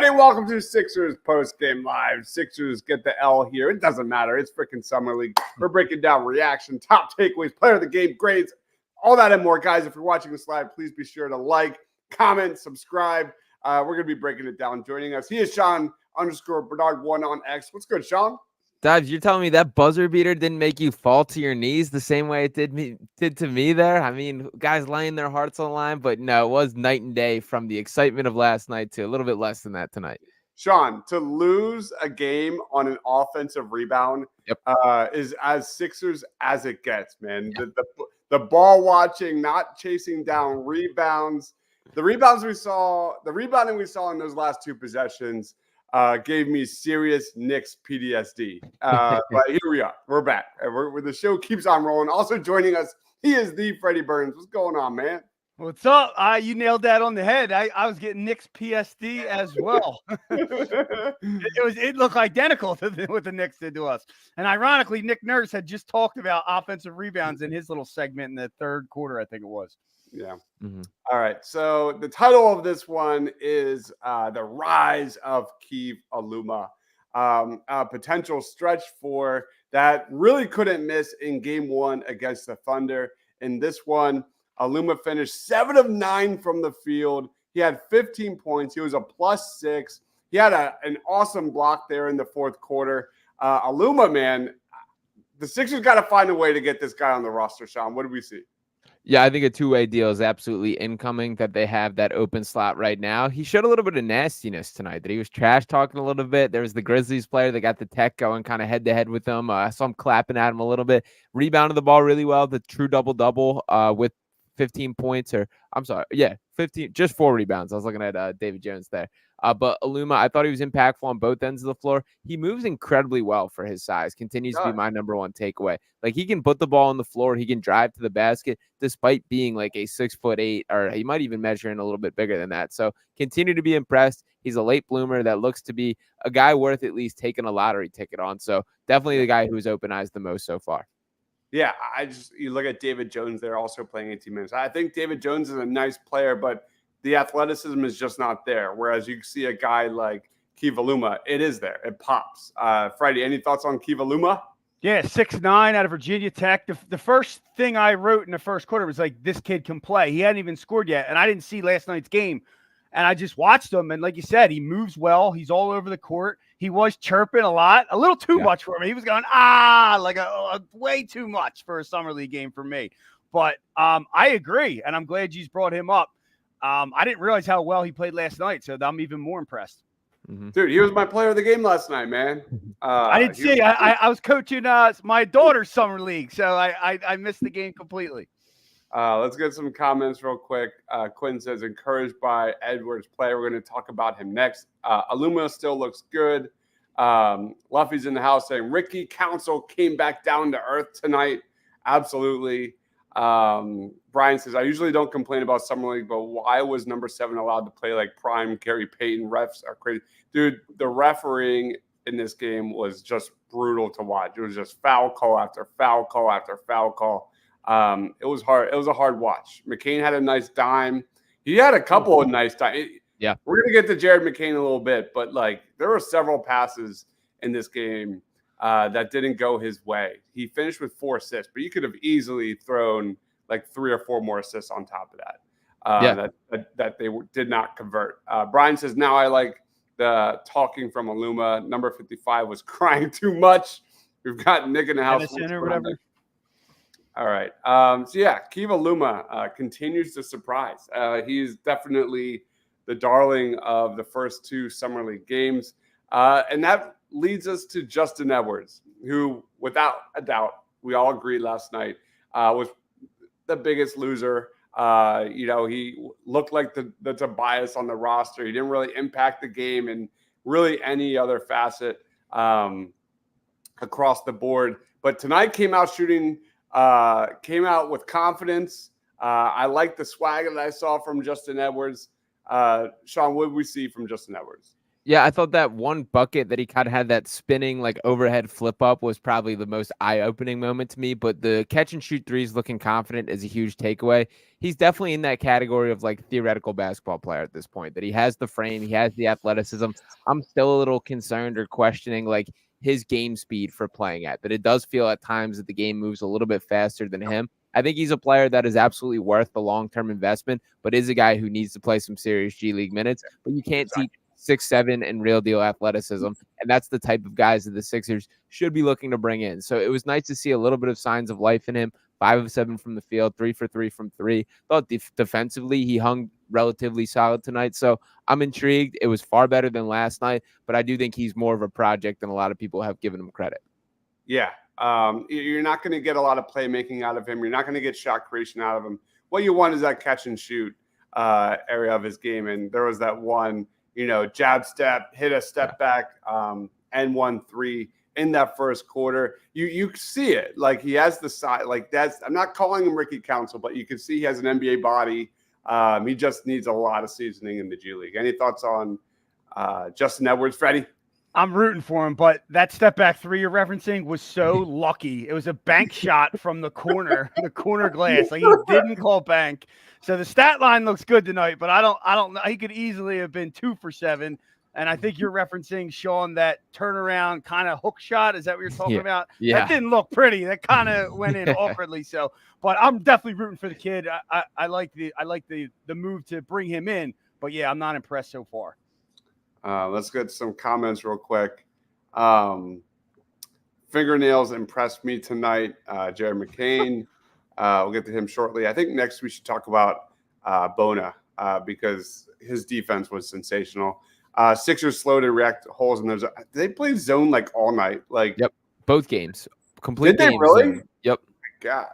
everybody. Welcome to Sixers Postgame Live. Sixers get the L here. It doesn't matter. It's freaking Summer League. We're breaking down reaction, top takeaways, player of the game, grades, all that and more. Guys, if you're watching this live, please be sure to like, comment, subscribe. We're going to be breaking it down. Joining us, he is Sean_Bernard1 on X. What's good, Sean? Dodge, you're telling me that buzzer beater didn't make you fall to your knees the same way it did to me there? I mean, guys laying their hearts on the line, but no, it was night and day from the excitement of last night to a little bit less than that tonight. Sean, to lose a game on an offensive rebound is as Sixers as it gets, man. Yep. The ball watching, not chasing down rebounds. The rebounding we saw in those last two possessions gave me serious Knicks PTSD. But here we are. We're back. The show keeps on rolling. Also joining us, he is the Freddie Burns. What's going on, man? What's up? You nailed that on the head. I was getting Knicks PSD as well. It looked identical to what the Knicks did to us. And ironically, Nick Nurse had just talked about offensive rebounds in his little segment in the third quarter, I think it was. Yeah. Mm-hmm. All right. So the title of this one is The Rise of Keve Aluma. A potential stretch for that really couldn't miss in game one against the Thunder. In this one, Aluma finished 7 of 9 from the field. He had 15 points. He was a +6. He had an awesome block there in the fourth quarter. Aluma, man, the Sixers got to find a way to get this guy on the roster, Sean. What do we see? Yeah, I think a two-way deal is absolutely incoming, that they have that open slot right now. He showed a little bit of nastiness tonight, that he was trash talking a little bit. There was the Grizzlies player that got the tech going kind of head-to-head with them. I saw him clapping at him a little bit. Rebounded the ball really well, the true double-double with 15 points, or I'm sorry, 15, just 4 rebounds. I was looking at David Jones there. But Aluma, I thought he was impactful on both ends of the floor. He moves incredibly well for his size. Continues to be my number one takeaway. Like, he can put the ball on the floor. He can drive to the basket despite being like a 6'8", or he might even measure in a little bit bigger than that. So continue to be impressed. He's a late bloomer that looks to be a guy worth at least taking a lottery ticket on. So definitely the guy who's open eyes the most so far. Yeah, you look at David Jones there also playing 18 minutes. I think David Jones is a nice player, but the athleticism is just not there. Whereas you see a guy like Keve Aluma, it is there. It pops. Freddie, any thoughts on Keve Aluma? Yeah, 6'9" out of Virginia Tech. The first thing I wrote in the first quarter was like, this kid can play. He hadn't even scored yet, and I didn't see last night's game. And I just watched him, and like you said, he moves well. He's all over the court. He was chirping a lot, a little too much for me. He was going, like a way too much for a summer league game for me. But I agree, and I'm glad you brought him up. I didn't realize how well he played last night, so I'm even more impressed. Mm-hmm. Dude, he was my player of the game last night, man. I didn't see. I was coaching my daughter's summer league, so I missed the game completely. Let's get some comments real quick. Quinn says, encouraged by Edwards' play. We're going to talk about him next. Aluma still looks good. Luffy's in the house saying, Ricky Council came back down to earth tonight. Absolutely. Brian says, I usually don't complain about Summer League, but why was number 7 allowed to play like prime Gary Payton? Refs are crazy. Dude, the refereeing in this game was just brutal to watch. It was just foul call after foul call after foul call. It was hard. It was a hard watch. McCain had a nice dime. He had a couple of nice dimes. Yeah. We're going to get to Jared McCain a little bit, but like there were several passes in this game that didn't go his way. He finished with 4 assists, but you could have easily thrown like 3 or 4 more assists on top of that. That they did not convert. Brian says, now I like the talking from Aluma. Number 55 was crying too much. We've got Nick in the house. Or whatever. All right. So yeah, Keve Aluma continues to surprise. He's definitely the darling of the first 2 Summer League games. And that leads us to Justin Edwards, who, without a doubt, we all agreed last night, was the biggest loser. He looked like the Tobias on the roster. He didn't really impact the game in really any other facet across the board. But tonight came out with confidence. I like the swag that I saw from Justin Edwards. Sean, what did we see from Justin Edwards? Yeah, I thought that one bucket that he kind of had that spinning like overhead flip up was probably the most eye-opening moment to me. But the catch and shoot threes looking confident is a huge takeaway. He's definitely in that category of like theoretical basketball player at this point, that he has the frame, he has the athleticism. I'm still a little concerned or questioning like his game speed for playing at, that it does feel at times that the game moves a little bit faster than him. I think he's a player that is absolutely worth the long-term investment, but is a guy who needs to play some serious G League minutes. But you can't teach 6'7" and real deal athleticism. And that's the type of guys that the Sixers should be looking to bring in. So it was nice to see a little bit of signs of life in him. 5 of 7 from the field, 3 for 3 from 3. Thought defensively he hung relatively solid tonight. So I'm intrigued. It was far better than last night, but I do think he's more of a project than a lot of people have given him credit. Yeah. You're not going to get a lot of playmaking out of him. You're not going to get shot creation out of him. What you want is that catch and shoot area of his game. And there was that one, jab step, hit a step back, and 1-3 in that first quarter. You see it. Like, he has the side. Like, I'm not calling him Ricky Council, but you can see he has an NBA body. He just needs a lot of seasoning in the G League. Any thoughts on Justin Edwards, Freddie? I'm rooting for him, but that step back three you're referencing was so lucky. It was a bank shot from the corner glass. Like, he didn't call bank. So the stat line looks good tonight, but I don't know. He could easily have been 2 for 7. And I think you're referencing, Sean, that turnaround kind of hook shot. Is that what you're talking about? Yeah. That didn't look pretty. That kind of went in awkwardly. So, but I'm definitely rooting for the kid. I like the move to bring him in. But yeah, I'm not impressed so far. Let's get some comments real quick. Fingernails impressed me tonight. Jared McCain. We'll get to him shortly. I think next we should talk about Bona because his defense was sensational. Sixers slow to react to holes in those. They played zone like all night. Like, yep, both games. Complete did they games, really? Yep. God.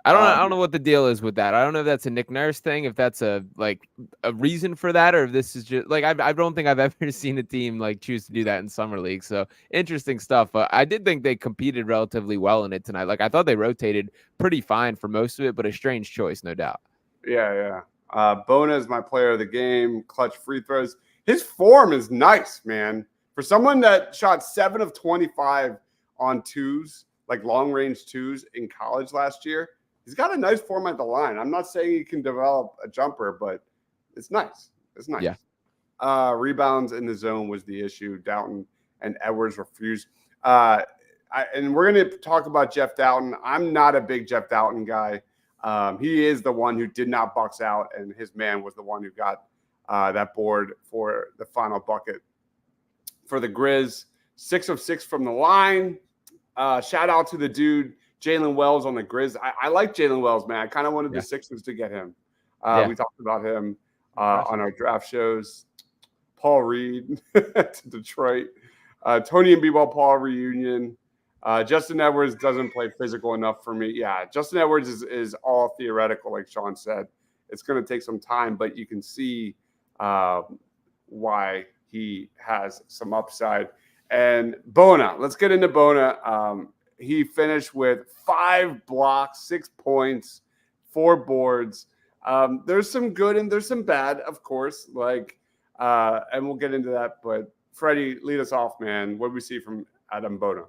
I don't know what the deal is with that. I don't know if that's a Nick Nurse thing, if that's a reason for that, or if this is just like I don't think I've ever seen a team like choose to do that in summer league. So interesting stuff. I did think they competed relatively well in it tonight. Like, I thought they rotated pretty fine for most of it, but a strange choice, no doubt. Yeah. Bona is my player of the game. Clutch free throws. His form is nice, man. For someone that shot 7 of 25 on twos, like long range twos in college last year, he's got a nice form at the line. I'm not saying he can develop a jumper, but it's nice. It's nice. Yeah. Rebounds in the zone was the issue. Dowtin and Edwards refused. And we're going to talk about Jeff Dowtin. I'm not a big Jeff Dowtin guy. He is the one who did not box out, and his man was the one who got that board for the final bucket for the Grizz. 6 of 6 from the line. Shout out to the dude, Jalen Wells on the Grizz. I like Jalen Wells, man. I kind of wanted the Sixers to get him. We talked about him on our draft shows. Paul Reed to Detroit. Tony and B-Ball Paul reunion. Justin Edwards doesn't play physical enough for me. Yeah, Justin Edwards is all theoretical, like Sean said. It's going to take some time, but you can see why he has some upside. And Bona, let's get into Bona. He finished with 5 blocks, 6 points, 4 boards. There's some good and there's some bad, of course. And we'll get into that. But Freddie, lead us off, man. What do we see from Adam Bona?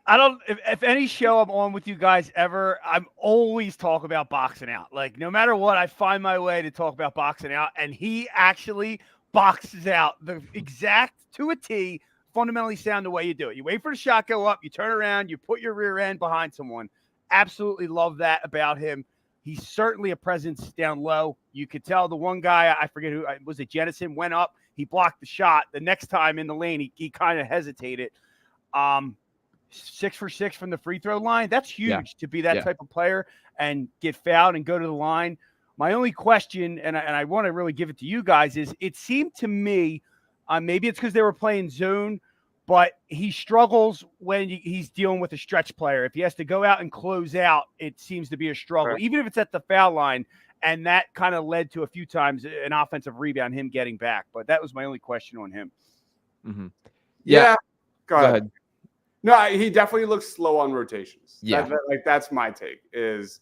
I don't. If any show I'm on with you guys ever, I'm always talking about boxing out. Like, no matter what, I find my way to talk about boxing out, and he actually boxes out the exact to a T. Fundamentally sound the way you do it. You wait for the shot go up, you turn around, you put your rear end behind someone. Absolutely love that about him. He's certainly a presence down low. You could tell the one guy, I forget who was it, Jennison, went up, he blocked the shot. The next time in the lane, he kind of hesitated. 6 for 6 from the free throw line. That's huge to be that type of player and get fouled and go to the line. My only question, and I want to really give it to you guys, is it seemed to me, maybe it's because they were playing zone, but he struggles when he's dealing with a stretch player. If he has to go out and close out, it seems to be a struggle, even if it's at the foul line. And that kind of led to a few times an offensive rebound, him getting back. But that was my only question on him. Mm-hmm. Yeah. Go ahead. No, he definitely looks slow on rotations. Yeah. That's my take is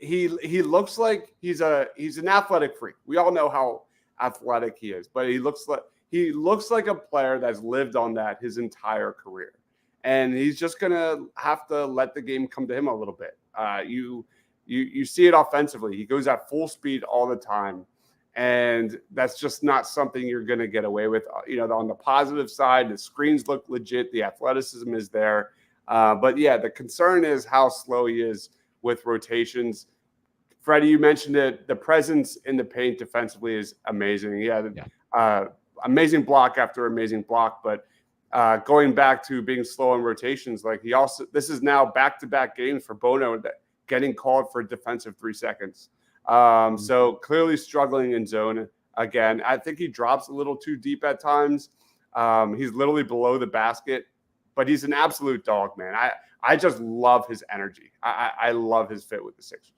he looks like he's an athletic freak. We all know athletic he is, but he looks like a player that's lived on that his entire career. And he's just going to have to let the game come to him a little bit. You see it offensively. He goes at full speed all the time. And that's just not something you're going to get away with. On the positive side, the screens look legit. The athleticism is there. But, yeah, the concern is how slow he is with rotations. Freddie, you mentioned it. The presence in the paint defensively is amazing. Amazing block after amazing block. But going back to being slow in rotations, this is now back-to-back games for Bona getting called for defensive 3 seconds. So clearly struggling in zone again. I think he drops a little too deep at times. He's literally below the basket, but he's an absolute dog, man. I just love his energy. I love his fit with the Sixers.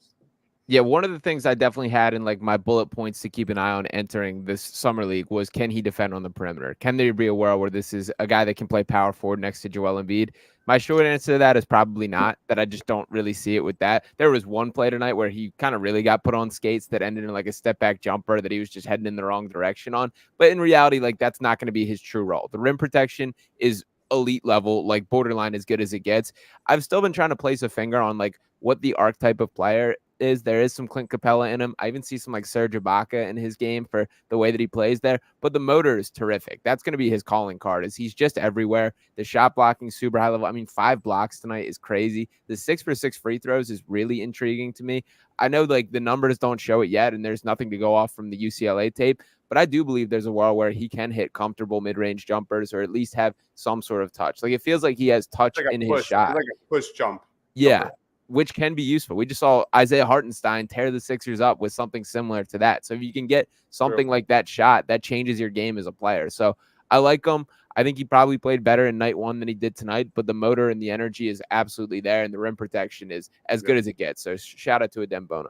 Yeah, one of the things I definitely had in my bullet points to keep an eye on entering this summer league was, can he defend on the perimeter? Can there be a world where this is a guy that can play power forward next to Joel Embiid? My short answer to that is probably not, that I just don't really see it with that. There was one play tonight where he kind of really got put on skates that ended in a step back jumper that he was just heading in the wrong direction on. But in reality, that's not going to be his true role. The rim protection is elite level, borderline as good as it gets. I've still been trying to place a finger on what the archetype of player is. There is some Clint Capella in him. I even see some Serge Ibaka in his game for the way that he plays there, but the motor is terrific. That's going to be his calling card, is he's just everywhere. The shot blocking super high level. 5 blocks tonight is crazy. The 6 for 6 free throws is really intriguing to me. I know the numbers don't show it yet, and there's nothing to go off from the UCLA tape, but I do believe there's a world where he can hit comfortable mid-range jumpers, or at least have some sort of touch. It feels like he has touch in his shot. Like a push jump. Yeah. Jumper. Which can be useful. We just saw Isaiah Hartenstein tear the Sixers up with something similar to that. So if you can get something like that shot, that changes your game as a player. So I like him. I think he probably played better in night one than he did tonight, but the motor and the energy is absolutely there, and the rim protection is as good as it gets. So shout out to Adem Bona.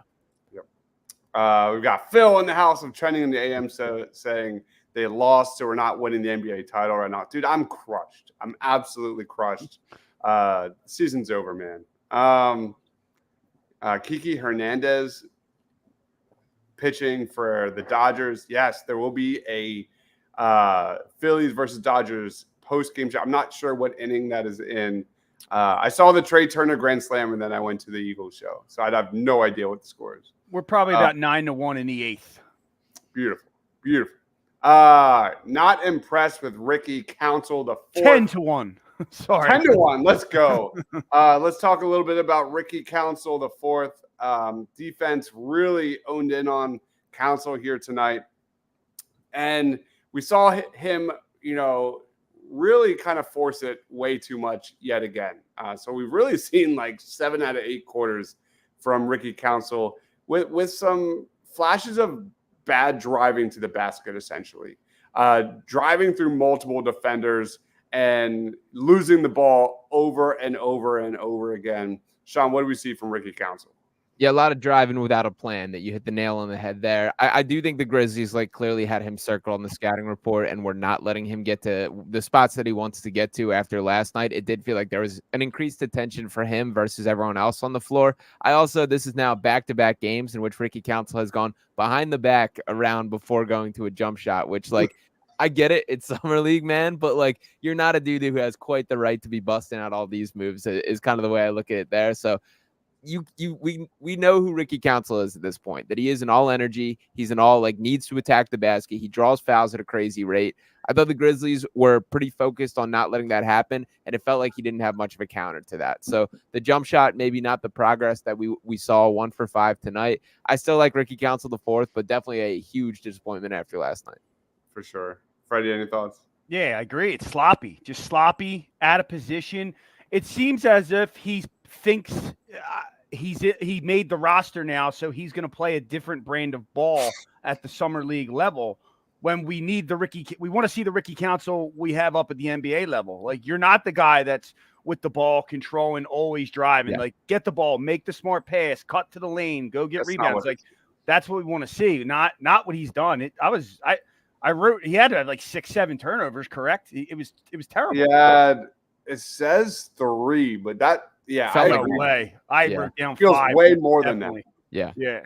Yep. We've got Phil in the house of Trending in the AM saying they lost, so we're not winning the NBA title right now. Dude, I'm crushed. I'm absolutely crushed. Season's over, man. Kiki Hernandez pitching for the Dodgers. Yes, there will be a Phillies versus Dodgers post-game show. I'm not sure what inning that is in. I saw the Trey Turner grand slam, and then I went to the Eagles show. So I'd have no idea what the score is. We're probably about 9-1 in the 8th. Beautiful. Beautiful. Not impressed with Ricky Council, the 4th. 10-1. Sorry. 10-1. Let's go. Let's talk a little bit about Ricky Council, the 4th. Defense really owned in on Council here tonight. And we saw him, really kind of force it way too much yet again. So we've really seen 7 out of 8 quarters from Ricky Council with some flashes of bad driving to the basket, essentially. Driving through multiple defenders and losing the ball over and over and over again. Sean, what do we see from Ricky Council? Yeah, a lot of driving without a plan. That you hit the nail on the head there. I do think the Grizzlies clearly had him circled on the scouting report, and were not letting him get to the spots that he wants to get to after last night. It did feel like there was an increased attention for him versus everyone else on the floor. This is now back-to-back games in which Ricky Council has gone behind the back around before going to a jump shot, which I get it. It's summer league, man, but you're not a dude who has quite the right to be busting out all these moves is kind of the way I look at it there. So we know who Ricky Council is at this point, that he is an all energy. He's an all needs to attack the basket. He draws fouls at a crazy rate. I thought the Grizzlies were pretty focused on not letting that happen, and it felt like he didn't have much of a counter to that. So the jump shot, maybe not the progress that we saw 1 for 5 tonight. I still like Ricky Council the 4th, but definitely a huge disappointment after last night. For sure. Freddie, any thoughts? Yeah, I agree. It's sloppy, just sloppy, out of position. It seems as if he thinks he made the roster now, so he's going to play a different brand of ball at the summer league level. When we need we want to see the Ricky Council we have up at the NBA level. You're not the guy that's with the ball control and always driving. Yeah. Get the ball, make the smart pass, cut to the lane, go get rebounds. That's what we want to see. Not what he's done. I wrote he had to have 6-7 turnovers, correct? It was terrible. Yeah, it says 3, but that felt like way. I wrote down feels 5. way more than that. Yeah. Yeah.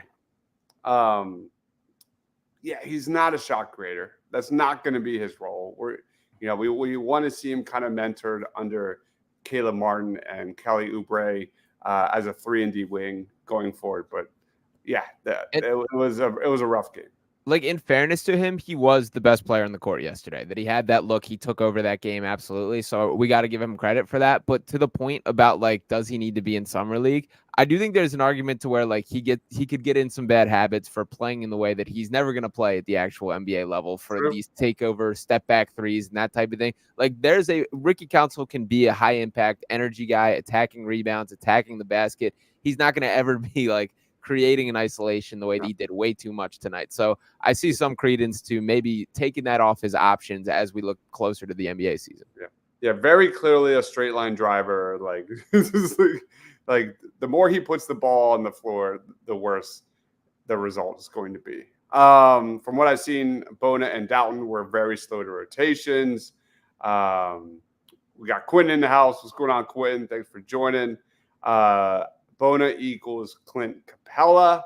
yeah, he's not a shot creator. That's not going to be his role. We want to see him kind of mentored under Caleb Martin and Kelly Oubre as a 3-and-D wing going forward. But yeah, it was a rough game. Like, in fairness to him, he was the best player on the court yesterday. That he had that look, he took over that game absolutely. So we got to give him credit for that. But to the point about like, does he need to be in summer league? I do think there's an argument to where like he could get in some bad habits for playing in the way that he's never going to play at the actual NBA level for these takeover step back threes and that type of thing. Like, Ricky Council can be a high impact energy guy, attacking rebounds, attacking the basket. He's not going to ever be like creating an isolation the way that he did way too much tonight. So I see some credence to maybe taking that off his options as we look closer to the NBA season. Yeah, very clearly a straight line driver. Like, like the more he puts the ball on the floor, the worse the result is going to be. From what I've seen, Bona and Dowtin were very slow to rotations. We got Quinn in the house. What's going on, Quinn? Thanks for joining. Bona equals Clint Capella.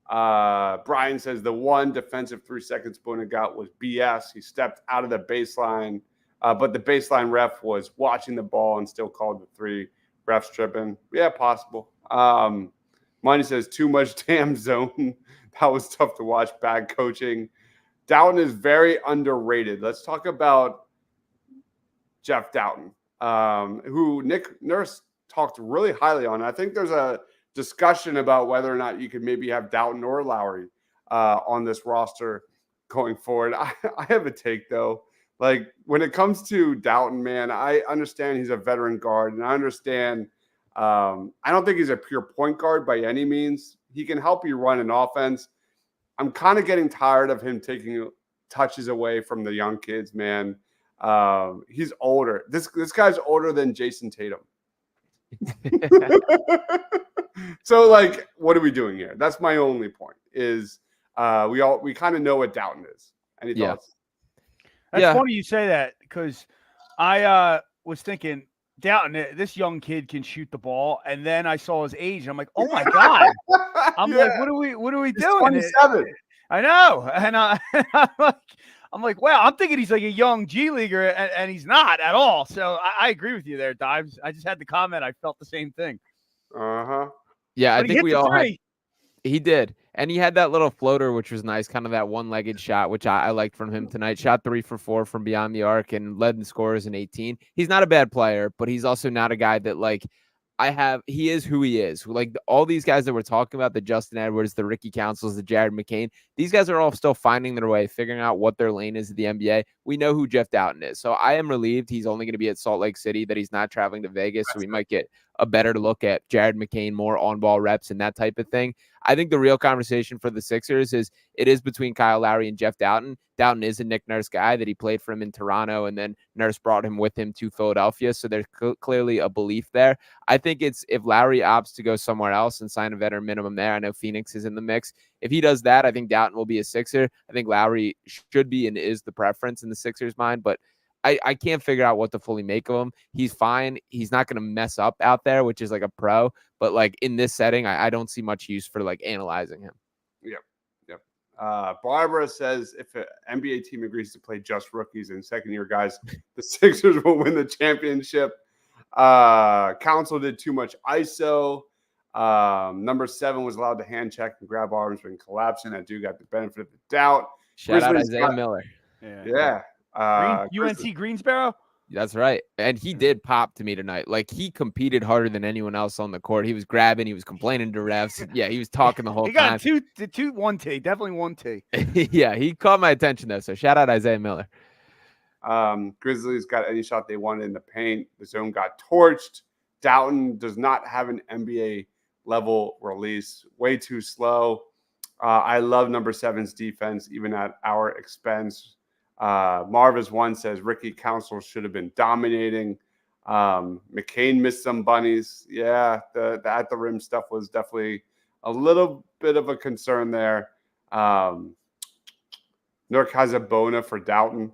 Brian says the one defensive 3 seconds Bona got was BS. He stepped out of the baseline, but the baseline ref was watching the ball and still called the 3. Refs tripping. Yeah, possible. Money says too much damn zone. That was tough to watch. Bad coaching. Dowtin is very underrated. Let's talk about Jeff Dowtin, who Nick Nurse talked really highly on. I think there's a discussion about whether or not you could maybe have Dowtin or Lowry on this roster going forward. I have a take, though. Like, when it comes to Dowtin, man, I understand he's a veteran guard, and I understand I don't think he's a pure point guard by any means. He can help you run an offense. I'm kind of getting tired of him taking touches away from the young kids, man. He's older. This guy's older than Jason Tatum. So, like, what are we doing here? That's my only point. Is we kind of know what Dowtin is. Any thoughts? That's funny you say that, because I was thinking Dowtin, this young kid can shoot the ball, and then I saw his age, and I'm like, oh my god! I'm like, what are we doing? 27. I know, and I'm like, wow, I'm thinking he's like a young G leaguer, and he's not at all. So I agree with you there, Dives. I just had to comment. I felt the same thing. Yeah, But I think we all had. He did. And he had that little floater, which was nice, kind of that one-legged shot, which I liked from him tonight. Shot 3 for 4 from beyond the arc and led in scores in 18. He's not a bad player, but he's also not a guy that, like, he is who he is. Like, all these guys that we're talking about, the Justin Edwards, the Ricky Councils, the Jared McCain, these guys are all still finding their way, figuring out what their lane is at the NBA. We know who Jeff Dowtin is. So I am relieved he's only going to be at Salt Lake City, that he's not traveling to Vegas. So we might get a better look at Jared McCain, more on-ball reps and that type of thing. I think the real conversation for the Sixers is between Kyle Lowry and Jeff Dowtin. Dowtin is a Nick Nurse guy, that he played for him in Toronto, and then Nurse brought him with him to Philadelphia. So there's clearly a belief there. I think it's if Lowry opts to go somewhere else and sign a veteran minimum there. I know Phoenix is in the mix. If he does that, I think Dowtin will be a Sixer. I think Lowry should be and is the preference in the Sixers' mind, but I can't figure out what to fully make of him. He's fine. He's not going to mess up out there, which is like a pro. But like in this setting, I don't see much use for like analyzing him. Yep. Barbara says if an NBA team agrees to play just rookies and second-year guys, the Sixers will win the championship. Council did too much ISO. Number 7 was allowed to hand check and grab arms when collapsing. I do got the benefit of the doubt. Shout out Isaiah Miller. Yeah. UNC Greensboro. That's right. And he did pop to me tonight. Like, he competed harder than anyone else on the court. He was grabbing, he was complaining to refs. Yeah, he was talking the whole time. He got one T, definitely one T. Yeah, he caught my attention though. So shout out Isaiah Miller. Grizzlies got any shot they wanted in the paint. The zone got torched. Dowtin does not have an NBA level release. Way too slow. I love number 7's defense, even at our expense. Marvis one says Ricky Council should have been dominating. McCain missed some bunnies. Yeah, the at the rim stuff was definitely a little bit of a concern there. Nurk has a Bona for Dowtin.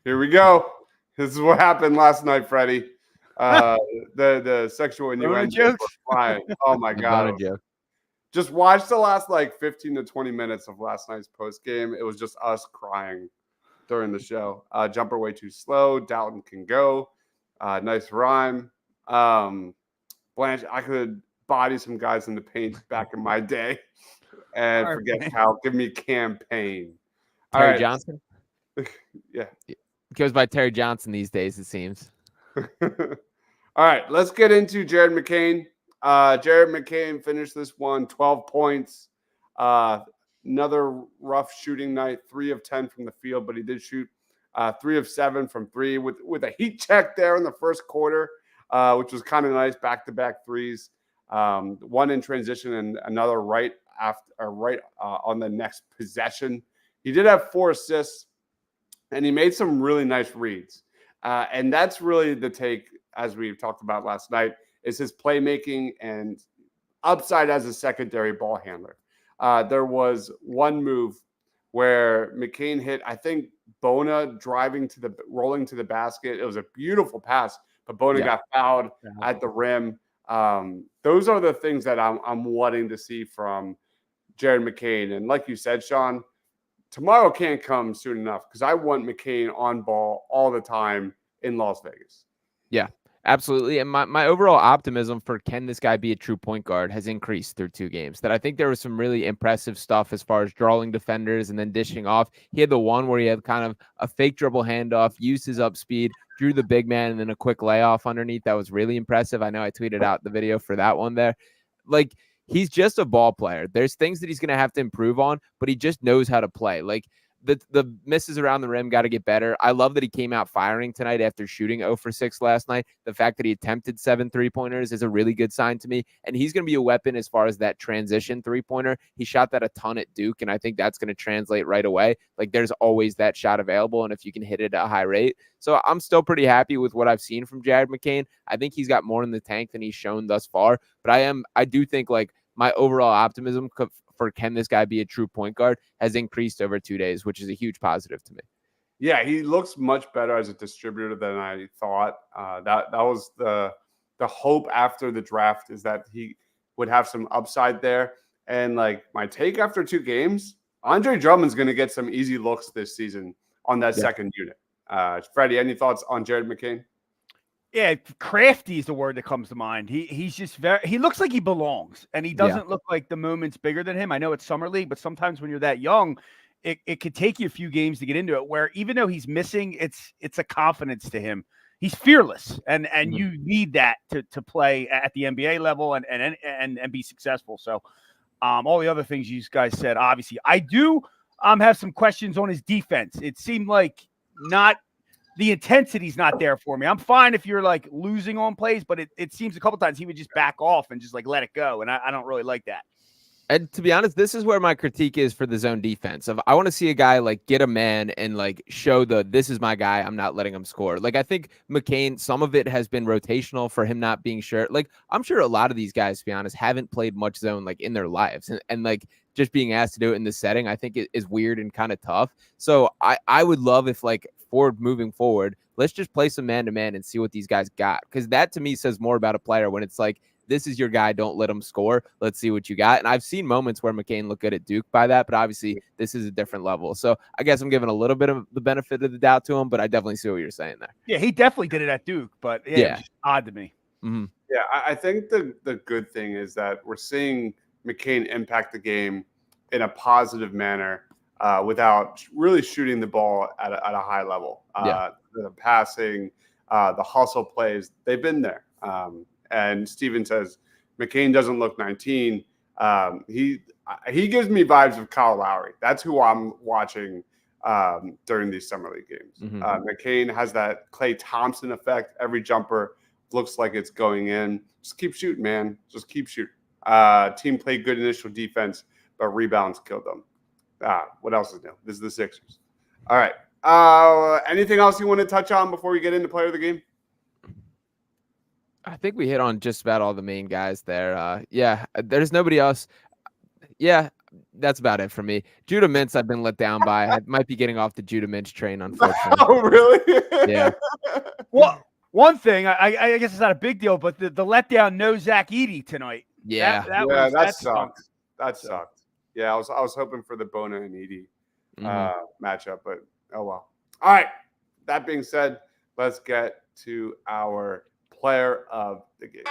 Here we go. This is what happened last night, Freddie. The sexual innuendo. Oh my God. just watch the last like 15 to 20 minutes of last night's post game. It was just us crying during the show. Jumper way too slow. Dowtin can go. Nice rhyme. Blanche, I could body some guys in the paint back in my day. And forget Cal. Give me campaign. Terry Johnson? Yeah. It goes by Terry Johnson these days, it seems. All right, let's get into Jared McCain. Jared McCain finished this one, 12 points. Another rough shooting night, 3 of 10 from the field, but he did shoot 3 of 7 from 3 with a heat check there in the first quarter, which was kind of nice, back-to-back threes. One in transition and another right on the next possession. He did have 4 assists, and he made some really nice reads. And that's really the take, as we talked about last night, is his playmaking and upside as a secondary ball handler. There was one move where McCain hit, I think, Bona rolling to the basket. It was a beautiful pass, but Bona got fouled at the rim. Those are the things that I'm wanting to see from Jared McCain. And like you said, Sean, tomorrow can't come soon enough because I want McCain on ball all the time in Las Vegas. Yeah, absolutely. And my overall optimism for can this guy be a true point guard has increased through 2 games. That I think there was some really impressive stuff as far as drawing defenders and then dishing off. He had the one where he had kind of a fake dribble handoff, used his up speed, drew the big man, and then a quick layoff underneath. That was really impressive. I know I tweeted out the video for that one there. Like, he's just a ball player. There's things that he's going to have to improve on, but he just knows how to play. Like, the misses around the rim got to get better. I love that he came out firing tonight after shooting 0 for 6 last night. The fact that he attempted 7 3-pointers is a really good sign to me. And he's going to be a weapon as far as that transition 3-pointer. He shot that a ton at Duke, and I think that's going to translate right away. Like, there's always that shot available, and if you can hit it at a high rate. So I'm still pretty happy with what I've seen from Jared McCain. I think he's got more in the tank than he's shown thus far. But I do think, like, my overall optimism for can this guy be a true point guard has increased over 2 days, which is a huge positive to me. Yeah, he looks much better as a distributor than I thought. That was the hope after the draft, is that he would have some upside there. And like, my take after 2 games, Andre Drummond's going to get some easy looks this season on that second unit. Freddie, any thoughts on Jared McCain? Yeah, crafty is the word that comes to mind. He's just he looks like he belongs, and he doesn't look like the moment's bigger than him. I know it's summer league, but sometimes when you're that young, it could take you a few games to get into it, where even though he's missing, it's a confidence to him. He's fearless, and you need that to play at the NBA level and be successful. So all the other things you guys said, obviously. I do have some questions on his defense. It seemed like the intensity's not there for me. I'm fine if you're like losing on plays, but it seems a couple times he would just back off and just like let it go. And I don't really like that. And to be honest, this is where my critique is for the zone defense. I want to see a guy like get a man and like show this is my guy. I'm not letting him score. Like, I think McCain, some of it has been rotational for him not being sure. Like, I'm sure a lot of these guys, to be honest, haven't played much zone like in their lives. And like just being asked to do it in this setting, I think it is weird and kind of tough. So I would love if like moving forward, let's just play some man-to-man and see what these guys got. Because that to me says more about a player when it's like, this is your guy, don't let him score. Let's see what you got. And I've seen moments where McCain looked good at Duke by that, but obviously this is a different level. So I guess I'm giving a little bit of the benefit of the doubt to him, but I definitely see what you're saying there. Yeah, he definitely did it at Duke, but it was just odd to me. Mm-hmm. Yeah, I think the good thing is that we're seeing McCain impact the game in a positive manner without really shooting the ball at a high level. The passing, the hustle plays, they've been there. And Steven says McCain doesn't look 19. He gives me vibes of Kyle Lowry. That's who I'm watching during these summer league games. Mm-hmm. McCain has that Klay Thompson effect. Every jumper looks like it's going in. Just keep shooting, man. Just keep shooting. Team played good initial defense, but rebounds killed them. What else is new? This is the Sixers. All right. Anything else you want to touch on before we get into player of the game? I think we hit on just about all the main guys there. There's nobody else. Yeah, that's about it for me. Judah Mintz, I've been let down by. I might be getting off the Judah Mintz train, unfortunately. Oh, really? Yeah. Well, one thing, I guess it's not a big deal, but the letdown, no Zach Edey tonight. Yeah. That sucks. That sucked. Yeah, I was hoping for the Bona and Edie matchup, but oh well. All right. That being said, let's get to our player of the game.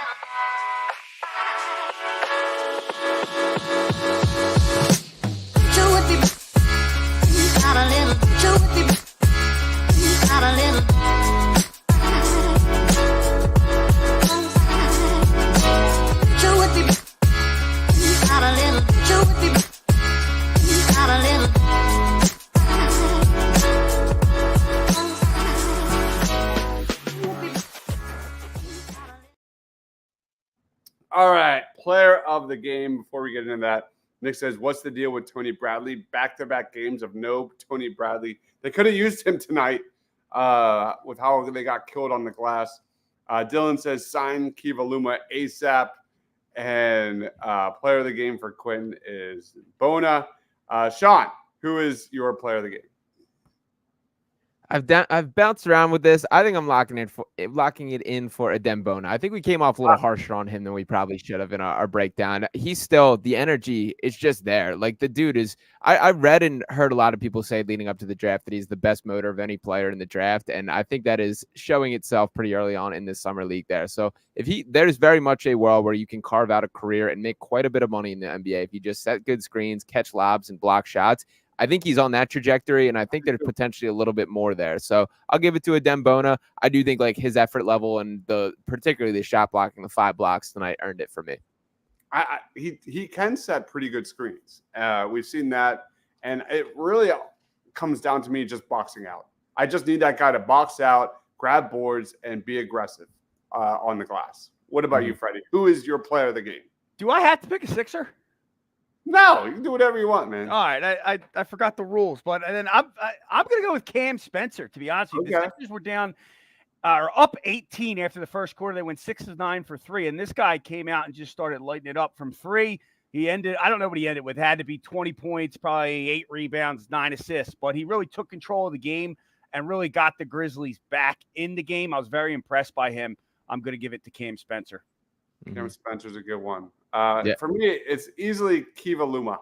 All right, player of the game. Before we get into that, Nick says, what's the deal with Tony Bradley? Back-to-back games of no Tony Bradley. They could have used him tonight with how they got killed on the glass. Dylan says, sign Keve Aluma ASAP. And player of the game for Quinn is Bona. Sean, who is your player of the game? I've bounced around with this. I think I'm locking it in for Adem Bona. I think we came off a little harsher on him than we probably should have in our breakdown. He's still, the energy is just there. Like the dude is, I read and heard a lot of people say leading up to the draft that he's the best motor of any player in the draft. And I think that is showing itself pretty early on in this summer league there. So there's very much a world where you can carve out a career and make quite a bit of money in the NBA if you just set good screens, catch lobs, and block shots. I think he's on that trajectory, and I think there's potentially a little bit more there. So I'll give it to Adem Bona. I do think like his effort level and particularly the shot blocking, the 5 blocks tonight earned it for me. He can set pretty good screens. We've seen that, and it really comes down to me just boxing out. I just need that guy to box out, grab boards, and be aggressive on the glass. What about you, Freddie? Who is your player of the game? Do I have to pick a Sixer? No, you can do whatever you want, man. All right, I forgot the rules, but then I'm gonna go with Cam Spencer. To be honest with you, the Sixers were down or up 18 after the first quarter. They went 6 of 9 for 3, and this guy came out and just started lighting it up from 3. He ended, I don't know what he ended with. Had to be 20 points, probably 8 rebounds, 9 assists, but he really took control of the game and really got the Grizzlies back in the game. I was very impressed by him. I'm gonna give it to Cam Spencer. Cam Spencer's a good one. For me, it's easily Keve Aluma.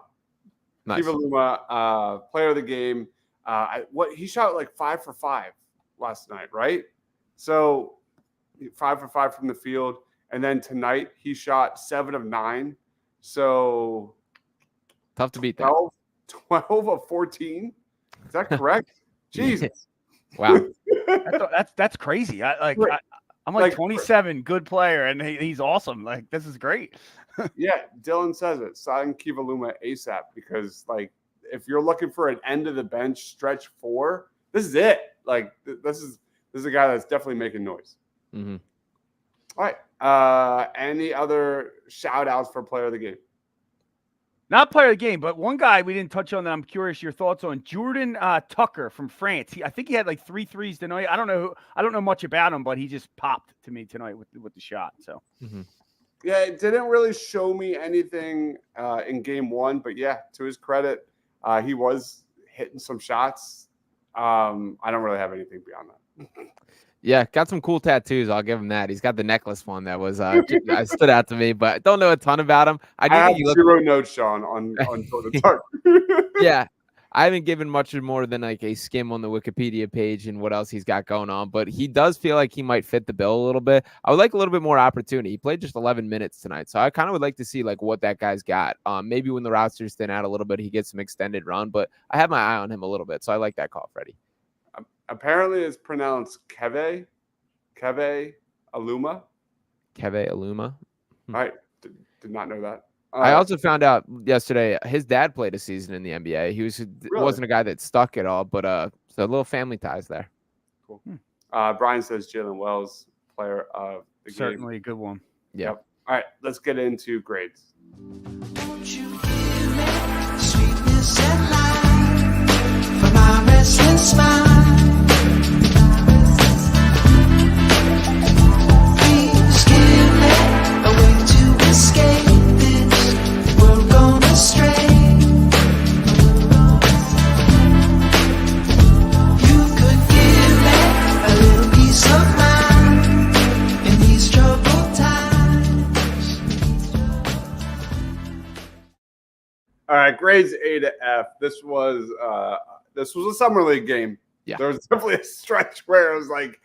Nice. Keve Aluma, player of the game. He shot like 5 for 5 last night, right? So 5 for 5 from the field, and then tonight he shot 7 of 9. So tough to beat that. 12 of 14. Is that correct? Jesus! Wow, that's crazy. I'm like 27, good player, and he's awesome. Like, this is great. Yeah, Dylan says it. Sign Keve Aluma ASAP because, like, if you're looking for an end of the bench stretch 4, this is it. Like, this is a guy that's definitely making noise. Mm-hmm. All right. Any other shout outs for player of the game? Not player of the game, but one guy we didn't touch on that I'm curious your thoughts on. Jordan Tucker from France. I think he had like 3 threes tonight. I don't know much about him, but he just popped to me tonight with the shot. So yeah, it didn't really show me anything in game 1, but yeah, to his credit, he was hitting some shots. I don't really have anything beyond that. Yeah, got some cool tattoos. I'll give him that. He's got the necklace one that was stood out to me, but don't know a ton about him. I have 0 notes, Sean, on Jordan Tucker. Yeah, I haven't given much more than like a skim on the Wikipedia page and what else he's got going on, but he does feel like he might fit the bill a little bit. I would like a little bit more opportunity. He played just 11 minutes tonight, so I kind of would like to see like what that guy's got. Maybe when the roster's thin out a little bit, he gets some extended run, but I have my eye on him a little bit, so I like that call, Freddie. Apparently, it's pronounced Keve Aluma. Keve Aluma. All right, did not know that. I also found out yesterday his dad played a season in the NBA. He wasn't a guy that stuck at all, but so a little family ties there. Cool. Brian says Jalen Wells, player of the game. Certainly a good one. Yep. All right, let's get into grades. Won't you give me sweetness and light for my restless mind? grades A to F. This was a summer league game. Yeah. There was definitely a stretch where it was like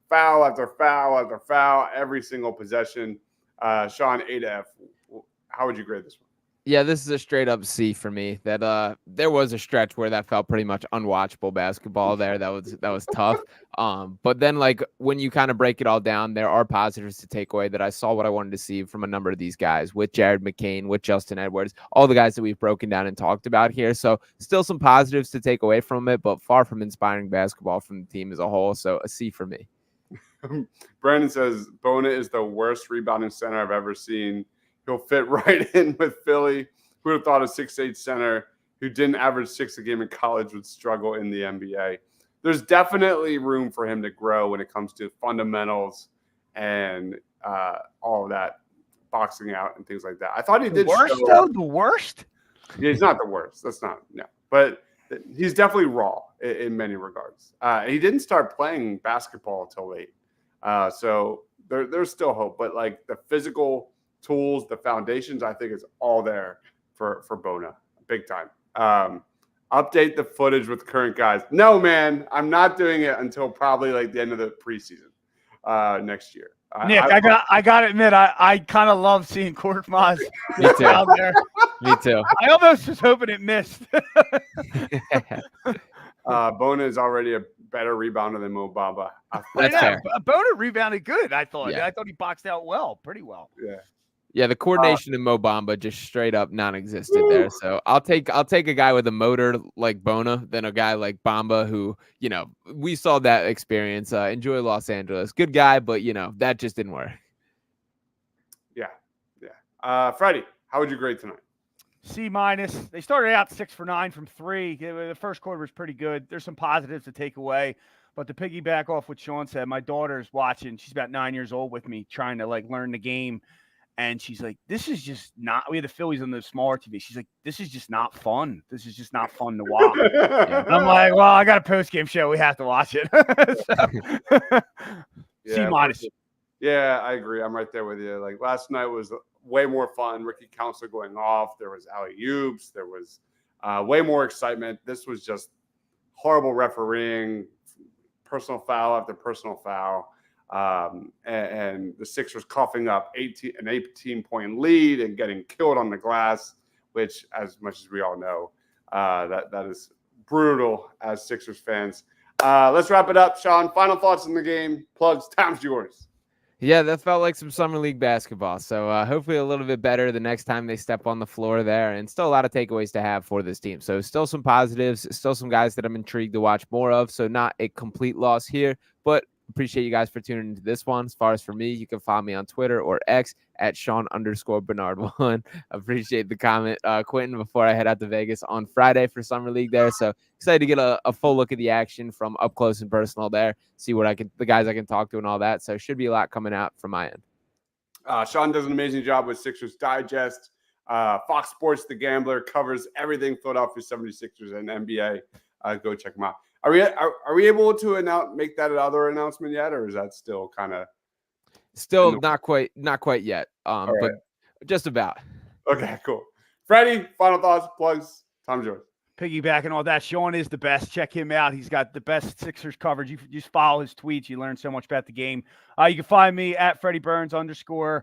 foul after foul after foul every single possession. Sean, A to F. How would you grade this one? Yeah, this is a straight up C for me. That there was a stretch where that felt pretty much unwatchable basketball there. That was tough. But then like when you kind of break it all down, there are positives to take away that I saw what I wanted to see from a number of these guys with Jared McCain, with Justin Edwards, all the guys that we've broken down and talked about here. So still some positives to take away from it, but far from inspiring basketball from the team as a whole. So a C for me. Brandon says Bona is the worst rebounding center I've ever seen. He'll fit right in with Philly. Who would have thought a 6'8" center who didn't average 6 a game in college would struggle in the NBA? There's definitely room for him to grow when it comes to fundamentals and all of that, boxing out and things like that. I thought he did. The worst? Yeah, he's not the worst. That's not, no. But he's definitely raw in many regards. He didn't start playing basketball until late. So there's still hope. But like the physical tools, the foundations, I think is all there for Bona, big time. Update the footage with current guys. No, man, I'm not doing it until probably like the end of the preseason next year. Nick, I got to admit, I kind of love seeing Korkmaz out there. Me too. I almost was hoping it missed. Bona is already a better rebounder than Mo Bamba. That's fair. Bona rebounded good, I thought. Yeah. I thought he boxed out well, pretty well. Yeah. Yeah, the coordination in Mo Bamba just straight up non-existent there. So I'll take a guy with a motor like Bona than a guy like Bamba who, you know, we saw that experience. Enjoy Los Angeles. Good guy, but, you know, that just didn't work. Yeah. Freddie, how would you grade tonight? C-. They started out 6 for 9 from 3. The first quarter was pretty good. There's some positives to take away. But to piggyback off what Sean said, my daughter's watching. She's about 9 years old with me, trying to, like, learn the game. And she's like, this is just not – we had the Phillies on the smaller TV. She's like, this is just not fun. This is just not fun to watch. Yeah. I'm like, well, I got a post-game show. We have to watch it. C-. Yeah, I agree. I'm right there with you. Like last night was way more fun. Ricky Counselor going off. There was alley-oops. There was way more excitement. This was just horrible refereeing, personal foul after personal foul. And the Sixers coughing up an 18-point lead and getting killed on the glass, which, as much as we all know, that is brutal as Sixers fans. Let's wrap it up, Sean. Final thoughts on the game. Plugs, time's yours. Yeah, that felt like some summer league basketball. So hopefully a little bit better the next time they step on the floor there. And still a lot of takeaways to have for this team. So still some positives, still some guys that I'm intrigued to watch more of. So not a complete loss here, but appreciate you guys for tuning into this one. As far as for me, you can follow me on Twitter or X at Sean_Bernard1. Appreciate the comment, Quentin, before I head out to Vegas on Friday for Summer League there. So excited to get a full look at the action from up close and personal there, see what the guys I can talk to and all that. So should be a lot coming out from my end. Sean does an amazing job with Sixers Digest. Fox Sports The Gambler covers everything Philadelphia 76ers and NBA. Go check them out. Are we able to make that another announcement yet, or is that still kind of not quite yet? Right. But just about. Okay, cool. Freddie, final thoughts, plugs. Time's yours. Piggybacking all that, Sean is the best. Check him out. He's got the best Sixers coverage. You just follow his tweets. You learn so much about the game. You can find me at Freddie Burns _.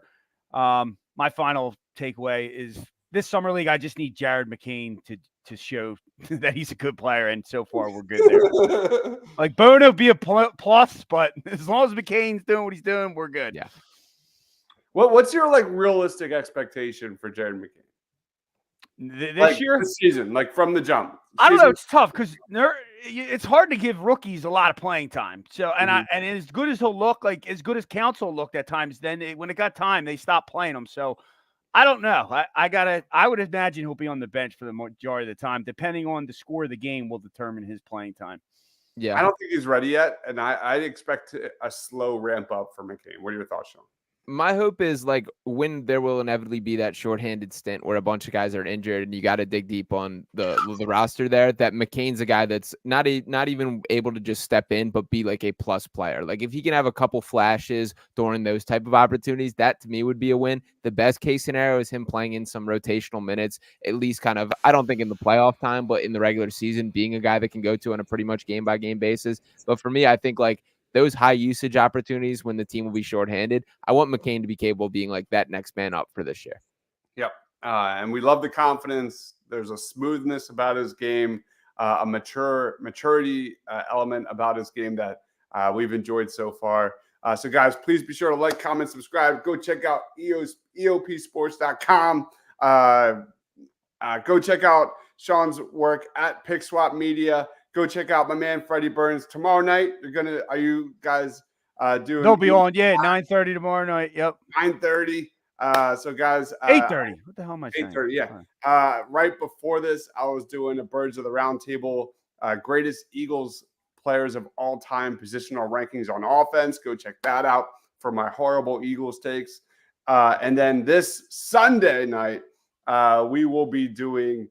My final takeaway is this summer league. I just need Jared McCain to show that he's a good player, and so far we're good there. Like Bona be a plus, but as long as McCain's doing what he's doing, we're good. Yeah. What's your like realistic expectation for Jared McCain this year, this season, like from the jump? I don't know. It's tough because it's hard to give rookies a lot of playing time. So, and and as good as he'll look, like as good as Council looked at times, then when it got time, they stopped playing him. So. I don't know. I would imagine he'll be on the bench for the majority of the time. Depending on the score of the game will determine his playing time. Yeah. I don't think he's ready yet, and I'd expect a slow ramp up for McCain. What are your thoughts, Sean? my hope is like when there will inevitably be that shorthanded stint where a bunch of guys are injured and you got to dig deep on the roster there, that McCain's a guy that's not even able to just step in, but be like a plus player. Like if he can have a couple flashes during those type of opportunities, that to me would be a win. The best case scenario is him playing in some rotational minutes, at least kind of, I don't think in the playoff time, but in the regular season, being a guy that can go to on a pretty much game by game basis. But for me, I think like those high usage opportunities when the team will be shorthanded, I want McCain to be capable of being like that next man up for this year. Yep. And we love the confidence. There's a smoothness about his game, a maturity element about his game that we've enjoyed so far. So guys, please be sure to like, comment, subscribe. Go check out EOPsports.com. Go check out Sean's work at Pick Swap Media. Go check out my man Freddie Burns tomorrow night. Are you guys doing? They'll be on, 9:30 tomorrow night. Yep, 9:30. So guys, 8:30. What the hell am I saying? 8:30. Yeah. Right before this, I was doing a Birds of the Round Table, greatest Eagles players of all time, positional rankings on offense. Go check that out for my horrible Eagles takes. And then this Sunday night, we will be doing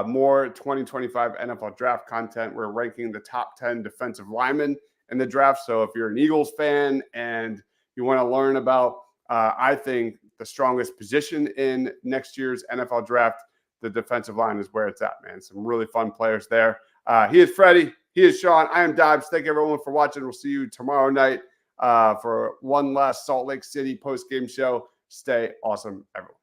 more 2025 NFL draft content. We're ranking the top 10 defensive linemen in the draft. So if you're an Eagles fan and you want to learn about, I think, the strongest position in next year's NFL draft, the defensive line is where it's at, man. Some really fun players there. He is Freddie. He is Sean. I am Dobbs. Thank everyone for watching. We'll see you tomorrow night for one last Salt Lake City post-game show. Stay awesome, everyone.